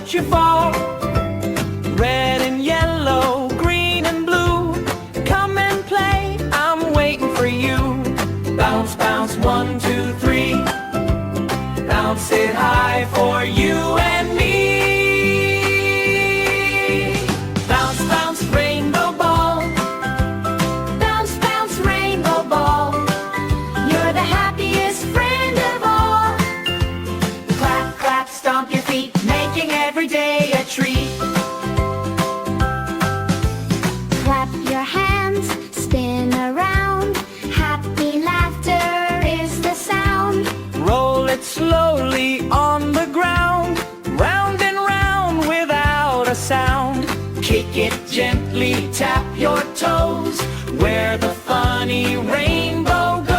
let you fall. Red and yellow, green and blue, come and play, I'm waiting for you. Bounce, bounce, 1, 2, 3. Bounce it high for you and me. Bounce, bounce, rainbow ball. Bounce, bounce, rainbow ball. You're the happiest friend of all. Clap, clap, stomp your feet, making every day a treat. Clap your hands, spin around. Happy laughter is the sound. Roll it slowly on the ground, round and round without a sound. Kick it gently, tap your toes, where the funny rainbow goes.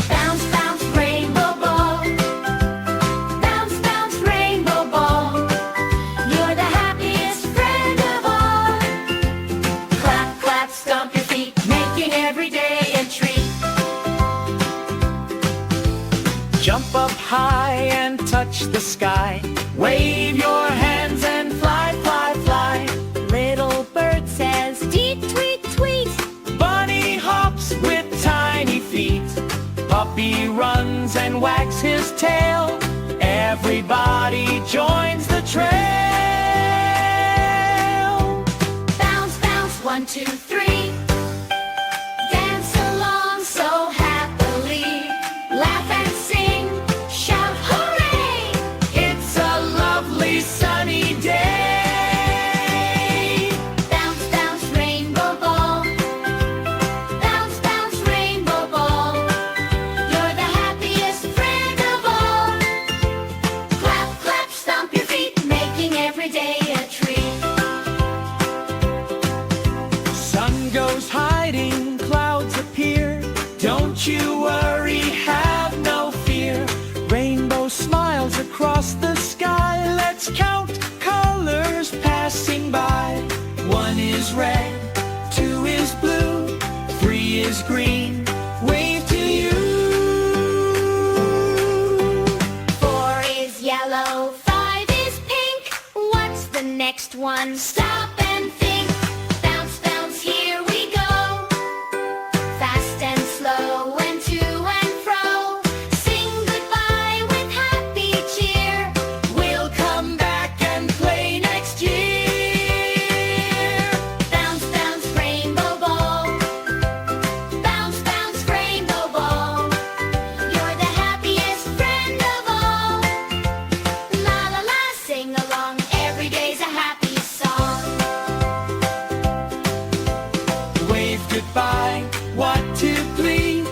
Bounce, bounce, rainbow ball. Bounce, bounce, rainbow ball. You're the happiest friend of all. Clap, clap, stomp your feet, making every day a treat. Jump up high and touch the sky. Wave your hands and fly, fly, fly. Little bird says, tweet, tweet, tweet. Bunny hops with tiny feet. Puppy runs and wags his tail. Everybody joins the trail. Bounce, bounce, 1, 2, 3. Dance along so happily. Laugh and sing, shout hooray! It's a lovely sunny day. Bounce, bounce, rainbow ball. Bounce, bounce, rainbow ball. You're the happiest friend of all. Clap, clap, stomp your feet, making every day a treat. Sun goes hiding, clouds appear. Don't you worry, have no fear. Rainbow smiles across the sky. Let's count colors passing by. 1 is red, 2 is blue, 3 is green. Wave to you. 4 is yellow, 5 is pink. What's the next one? Stop and think. Bounce, bounce, here we go. Fast and slow and to and fro. Sing goodbye with happy cheer. We'll come back and play next year. Bounce, bounce, rainbow ball. Bounce, bounce, rainbow ball. You're the happiest friend of all. La la la, sing along. Every day's a happy song. Wave goodbye, 1, 2, 3.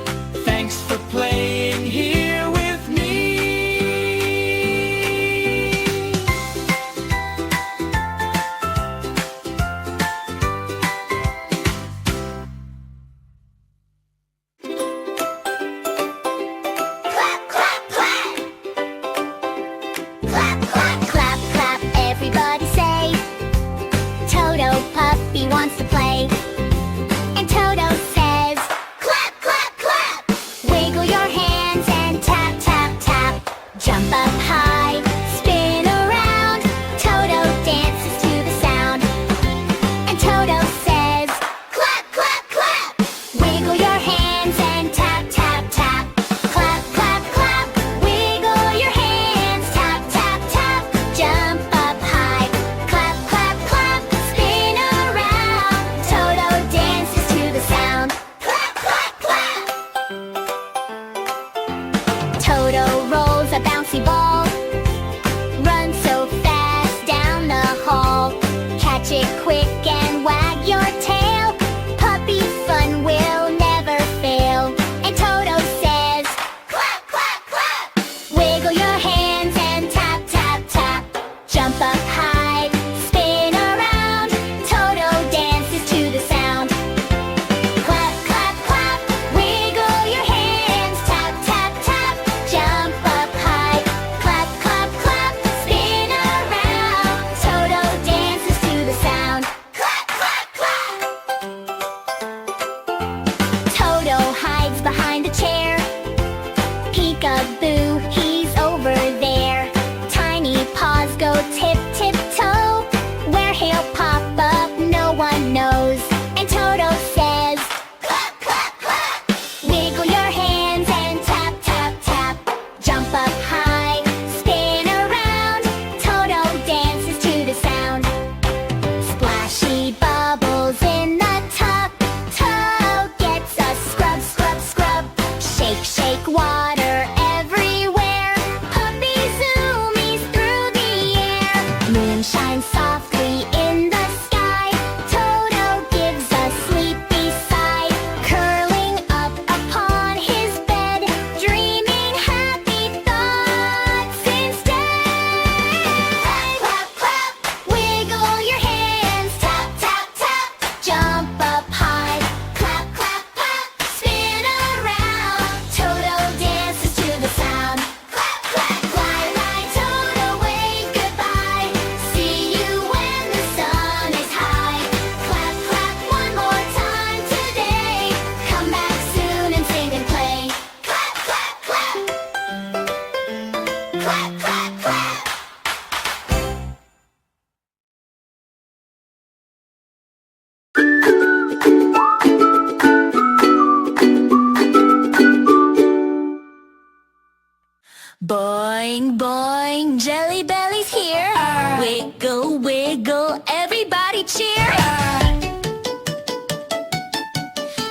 Thanks for playing here with me. Clap, clap, clap. Clap, clap, clap, clap. Everybody say, Toto puppy wants to play. And Toto says, clap, clap, clap. Wiggle your hands and tap, tap, tap. Jump up high, spin around. Toto dances to the sound. And Toto says, clap, clap, clap. Wiggle your hands and tap, tap, tap. Clap, clap, clap. Wiggle your hands, tap, tap, tap. Jump up high, clap, clap, clap. Spin around. Toto dances to the sound. Clap, clap, clap. Toto rolls a bouncy ball. Run so fast down the hall. Catch it quick and wag your tail. Puppy fun will never fail. And Toto says, clap, clap, clap. Wiggle your hands and tap, tap, tap. Jump up high, spin around. Toto dances to the sound. Clap, clap, clap. Wiggle your hands, tap, tap, tap. Jump up high, clap, clap, clap. Spin around. Toto dances to the sound. Clap, clap, clap. Toto hides behind a chair. Peekaboo, he's over there. Boing, boing, Jelly Belly's here. Wiggle, wiggle, everybody cheer.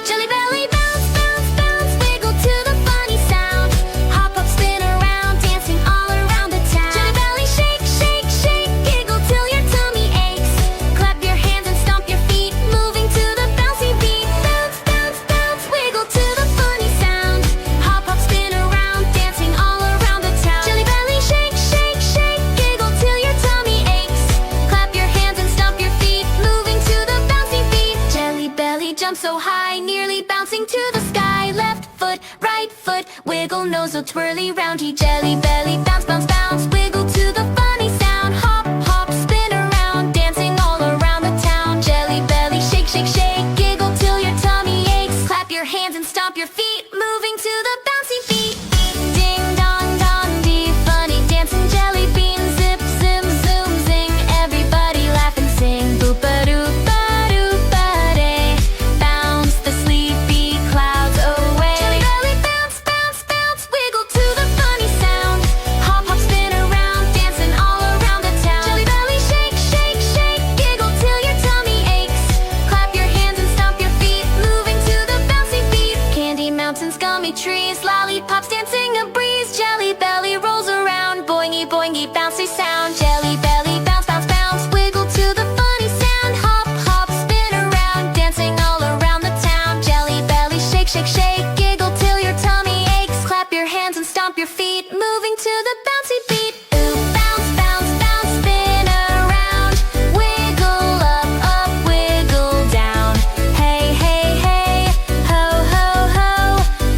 Jelly Belly bounce, bounce, bounce, wiggle to the funny sound. Hop, hop, spin around, dancing all around the town. Jelly Belly shake, shake, shake, giggle till your tummy aches. Clap your hands and stomp your feet, moving to the bouncy beat. Bounce, bounce, bounce, wiggle to the funny sound. Hop, hop, spin around, dancing all around the town. Jelly Belly shake, shake, shake, giggle till your tummy aches. Clap your hands and stomp your feet, moving to the bouncy beat. Jelly Belly jumps so high, nearly bouncing to the sky. Left foot, right foot, wiggle nose so twirly roundy. Jelly Belly bounce, bounce, bounce, wiggle to the funny sound. Hop, hop, spin around, dancing all around the town. Jelly Belly shake, shake, shake, giggle till your tummy aches. Clap your hands and stomp your feet, moving to the bouncy beat. Ding dong dong dee, funny dancing jelly beans. Zip, zim, zoom, zing, everybody laugh and sing. Boop-a-doo, ba-doo, ba-day, bounce the sleepy clouds away. Jelly Belly bounce, bounce, bounce, wiggle to the funny sound. Hop, hop, spin around, dancing all around the town. Jelly Belly shake, shake, shake, giggle till your tummy aches. Clap your hands and stomp your feet, moving to the bouncy beat. Candy mountains, gummy trees, lollipops dancing a breeze. Jelly Belly rolls around, boingy, boingy, bouncy sound. Jelly Belly bounce, bounce, bounce, wiggle to the funny sound. Hop, hop, spin around, dancing all around the town. Jelly Belly shake, shake, shake, giggle till your tummy aches. Clap your hands and stomp your feet, moving to the bouncy beat. Ooh, bounce, bounce, bounce, spin around. Wiggle up, up, wiggle down. Hey, hey, hey, ho, ho, ho.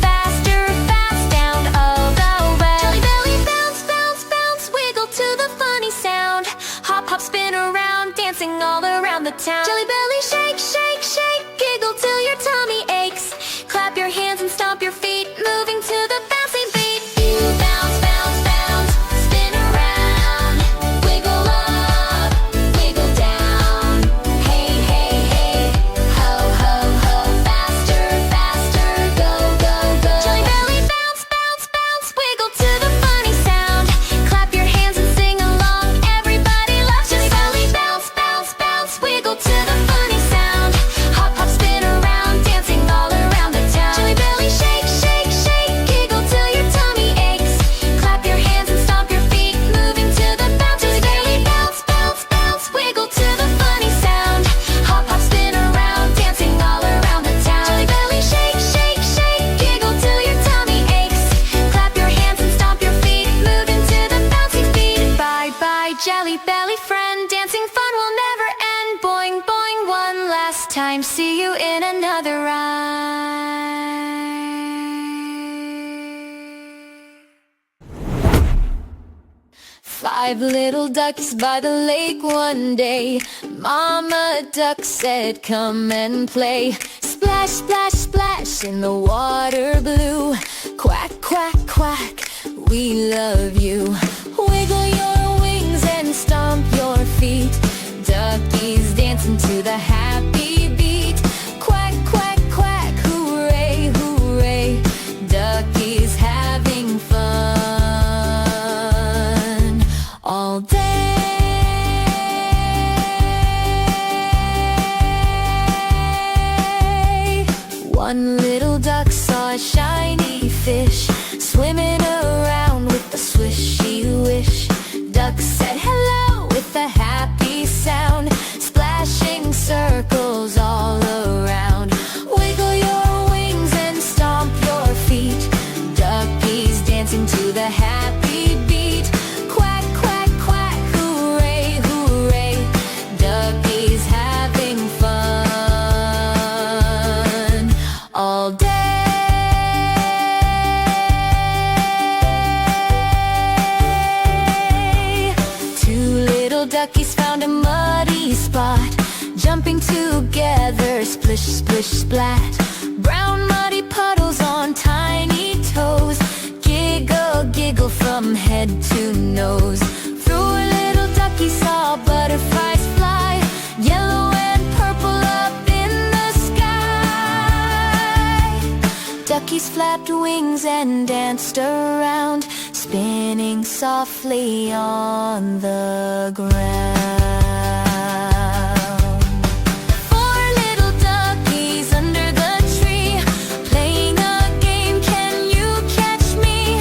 Faster, fast, down, oh, the way. Jelly Belly bounce, bounce, bounce, wiggle to the funny sound. Hop, hop, spin around, dancing all around the town. Jelly Belly shake, shake, shake, giggle till your tummy aches. Clap your hands and stomp your feet, moving to the bouncy beat. You bounce, bounce, bounce, spin around. Wiggle up, wiggle down. Hey, hey, hey, ho, ho, ho. Faster, faster, go, go, go. Jelly Belly bounce, bounce, bounce, wiggle to the funny sound. Clap your hands and sing along, everybody loves Jelly Belly bounce, bounce, bounce, wiggle to the funny sound. Hop, hop, spin around, dancing all around the town. Jelly Belly shake, shake, shake, giggle till your tummy aches. Clap your hands and stomp your feet, moving to the bounce. Jelly Belly bounce, bounce, bounce, wiggle to the funny sound. Hop, hop, spin around, dancing all around the town. Jelly Belly shake, shake, shake, giggle till your tummy aches. Clap your hands and stomp your feet, moving to the bouncy beat. Bye bye, Jelly Belly friend, dancing fun will never end. Boing, boing, one last time, see you in another rhyme. 5 little ducks by the lake one day. Mama duck said, come and play. Splash, splash, splash in the water blue. Quack, quack, quack, we love you. Wiggle your wings and stomp your feet. Duckies dancing to the happy beat. Quack, quack, quack, hooray, hooray. Duckies having fun all day. One little duck saw a shiny fish swimming around with a swishy wish. Duck said hello with a happy sound, splashing circles all around. Wiggle your wings and stomp your feet. Duckies dancing to the happy beat. Quack, quack, quack, hooray, hooray. Duckies having fun all day. Two little duckies found a muddy spot, jumping together, splish, splish, splat. Brown muddy puddles on tiny toes, giggle, giggle from head to nose. Through a little ducky saw butterflies fly, yellow and purple up in the sky. Duckies flapped wings and danced around, spinning softly on the ground. Four little duckies under the tree, playing a game, can you catch me?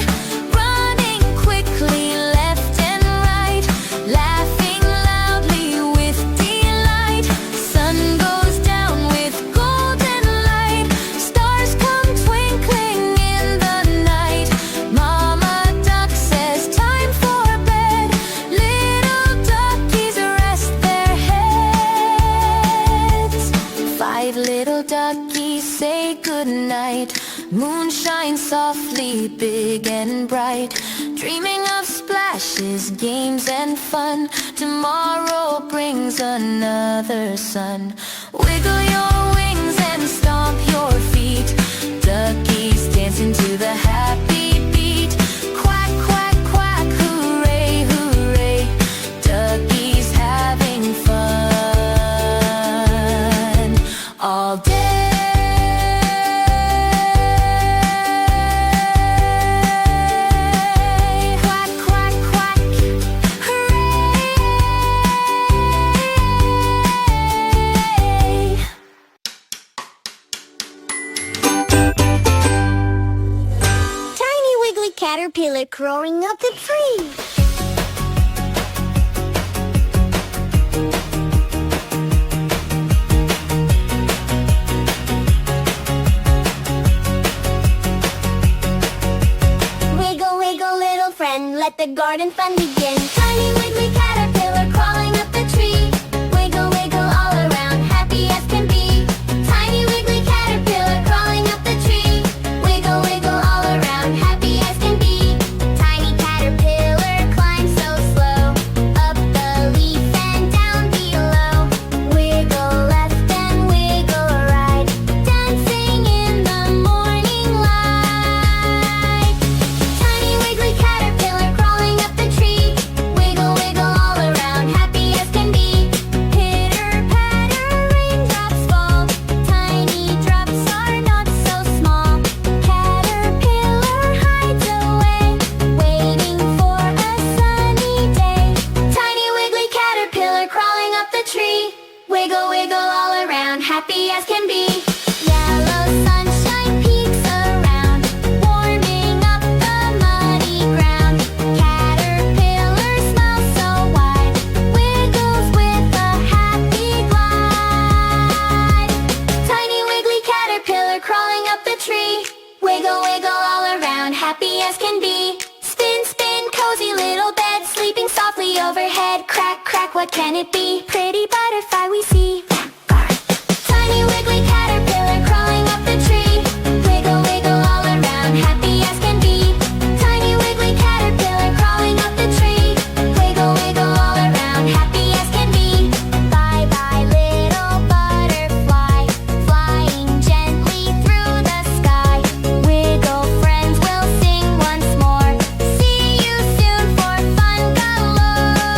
Running quickly left and right, laughing loudly with delight. Sun goes down with golden light, stars come twinkling in the night. Mama duck says time for bed, little duckies rest their heads. Five little duckies say goodnight, moon shines softly big and bright, dreaming of splashes, games and fun. Tomorrow brings another sun. Wiggle your wings and stomp your feet, duckies dancing to the happy beat. Quack, quack, quack, hooray, hooray, duckies having fun all day. Quack, quack, quack, hooray. Tiny wiggly caterpillar crawling up the tree. Wiggle, wiggle, little friend, let the garden fun begin. Tiny wiggly caterpillar crawling up the tree. Wiggle, wiggle all around, happy as can be. Tiny wiggly caterpillar crawling up the tree. Wiggle, wiggle all around, happy as can be. Tiny caterpillar climbs so slow, up the leaf and down below. Wiggle left and wiggle right, dancing in the morning light. Tiny wiggly caterpillar crawling up the tree. Wiggle, wiggle all around, happy as can be. Pitter patter, raindrops fall, tiny drops are not so small. Caterpillar hides away, waiting for a sunny day. Tiny wiggly caterpillar crawling up the tree. Wiggle, wiggle all around, happy as can be. Yellow sunshine peeks around, warming up the muddy ground. Caterpillar smiles so wide, wiggles with a happy glide. Tiny wiggly caterpillar crawling up the tree. Wiggle, wiggle all around, happy as can be. Spin, spin, cozy little bed, sleeping softly overhead. Crack, crack, what can it be? Pretty butterfly we see. Tiny wiggly caterpillar crawling up the tree. Wiggle, wiggle all around, happy as can be. Tiny wiggly caterpillar crawling up the tree. Wiggle, wiggle all around, happy as can be. Bye bye little butterfly, flying gently through the sky. Wiggle friends, we'll sing once more. See you soon for fun galore.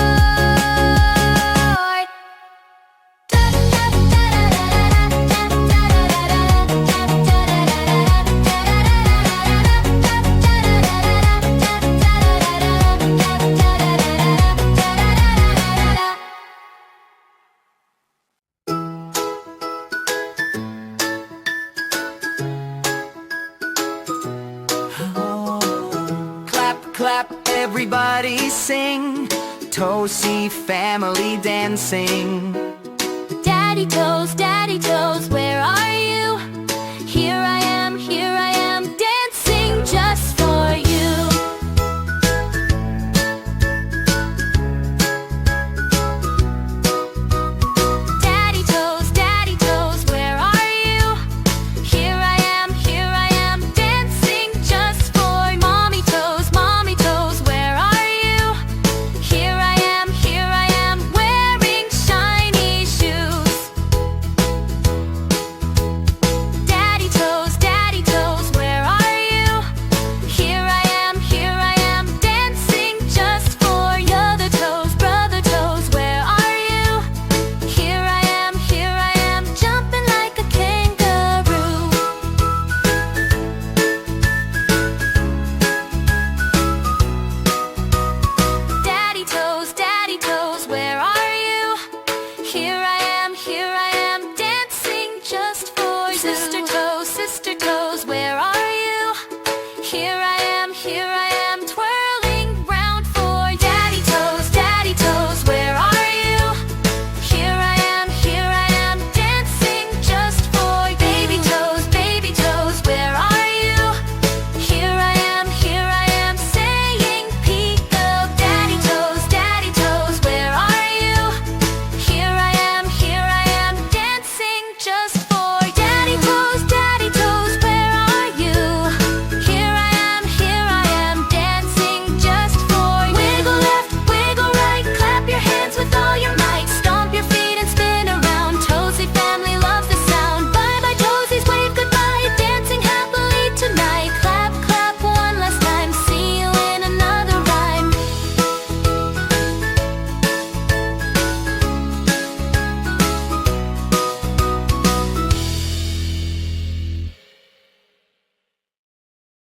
Clap, clap, everybody sing. Toesie family dancing. Daddy toes, where are